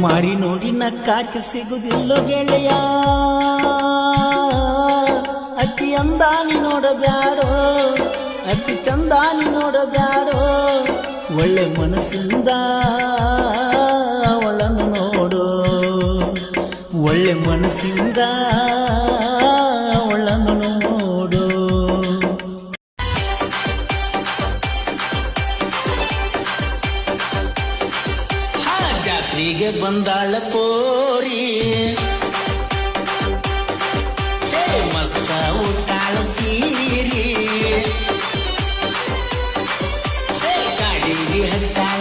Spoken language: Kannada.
ಮಾಡಿ ನೋಡಿ ನಕ್ಕಾಕಿ ಸಿಗುದಿಲ್ಲೋ ಗೆಳೆಯ ಅತಿ ಅಂದಾನಿ ನೋಡಬ್ಯಾಡೋ ಅತಿ ಚಂದಾನಿ ನೋಡಬ್ಯಾಡೋ ಒಳ್ಳೆ ಮನಸ್ಸಿಂದ ಅವಳನ್ನು ನೋಡು ಒಳ್ಳೆ ಮನಸ್ಸಿಂದ ಅವಳನ್ನು ನೋಡು ಜಾತ್ರೆಗೆ ಬಂದಾಳ ಪೋರಿ ಮಸ್ತ ಉಟ್ಟಾಳ ಸೀರಿ ಗಾಡಿಗೆ ಹಚ್ಚಾಳ